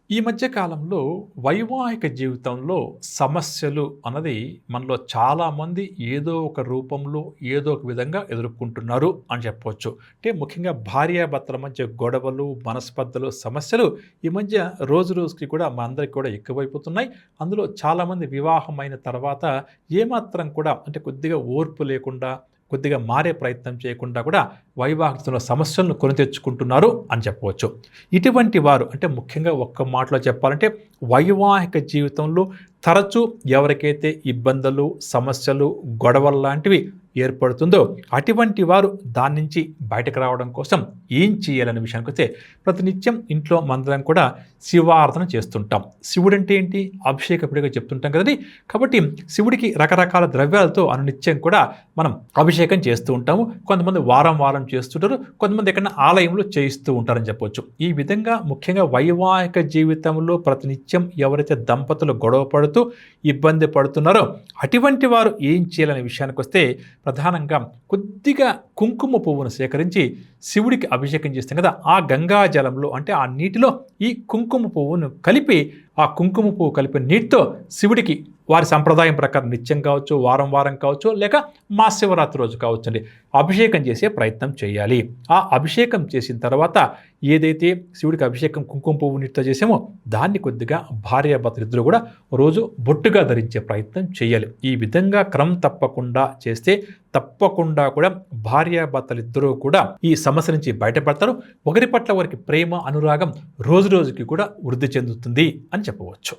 ఈ మధ్య కాలంలో వైవాహిక జీవితంలో సమస్యలు అన్నది మనలో చాలామంది ఏదో ఒక రూపంలో ఏదో ఒక విధంగా ఎదుర్కొంటున్నారు అని చెప్పవచ్చు. అంటే ముఖ్యంగా భార్యాభర్తల మధ్య గొడవలు, మనస్పర్ధలు, సమస్యలు ఈ మధ్య రోజు రోజుకి కూడా మనందరికి కూడా ఎక్కువైపోతున్నాయి. అందులో చాలామంది వివాహమైన తర్వాత ఏమాత్రం కూడా అంటే కొద్దిగా ఓర్పు లేకుండా, కొద్దిగా మారే ప్రయత్నం చేయకుండా కూడా వైవాహికతలో సమస్యలను కొని తెచ్చుకుంటున్నారు అని చెప్పవచ్చు. ఇటువంటి వారు అంటే ముఖ్యంగా ఒక్క మాటలో చెప్పాలంటే వైవాహిక జీవితంలో తరచూ ఎవరికైతే ఇబ్బందులు, సమస్యలు, గొడవలు లాంటివి ఏర్పడుతుందో అటువంటి వారు దాని నుంచి బయటకు రావడం కోసం ఏం చేయాలనే విషయానికి వస్తే ప్రతినిత్యం ఇంట్లో మందరం కూడా శివారాధన చేస్తుంటాం. శివుడు అంటే ఏంటి? అభిషేకపుడిగా చెప్తుంటాం కదండి. కాబట్టి శివుడికి రకరకాల ద్రవ్యాలతో అనునిత్యం కూడా మనం అభిషేకం చేస్తూ ఉంటాము. కొంతమంది వారం వారం చేస్తుంటారు, కొంతమంది ఎక్కడైనా ఆలయంలో చేయిస్తూ ఉంటారని చెప్పొచ్చు. ఈ విధంగా ముఖ్యంగా వైవాహిక జీవితంలో ప్రతినిత్యం ఎవరైతే దంపతులు గొడవ పడుతూ ఇబ్బంది పడుతున్నారో అటువంటి వారు ఏం చేయాలనే విషయానికి వస్తే ప్రధానంగా కొద్దిగా కుంకుమ పువ్వును సేకరించి శివుడికి అభిషేకం చేస్తాం కదా, ఆ గంగా జలంలో అంటే ఆ నీటిలో ఈ కుంకుమ పువ్వును కలిపి ఆ కుంకుమ పువ్వు కలిపిన నీటితో శివుడికి వారి సంప్రదాయం ప్రకారం నిత్యం కావచ్చు, వారం వారం కావచ్చు, లేక మహాశివరాత్రి రోజు కావచ్చండి అభిషేకం చేసే ప్రయత్నం చేయాలి. ఆ అభిషేకం చేసిన తర్వాత ఏదైతే శివుడికి అభిషేకం కుంకుమ పువ్వు నీటితో చేసామో దాన్ని కొద్దిగా భార్యాభర్తలు ఇద్దరు కూడా రోజు బొట్టుగా ధరించే ప్రయత్నం చేయాలి. ఈ విధంగా క్రమం తప్పకుండా చేస్తే తప్పకుండా కూడా భార్యాభర్తలు ఇద్దరూ కూడా ఈ సమస్య నుంచి బయటపడతారు. ఒకరి పట్ల వారికి ప్రేమ, అనురాగం రోజు రోజుకి కూడా వృద్ధి చెందుతుంది అని చెప్పవచ్చు.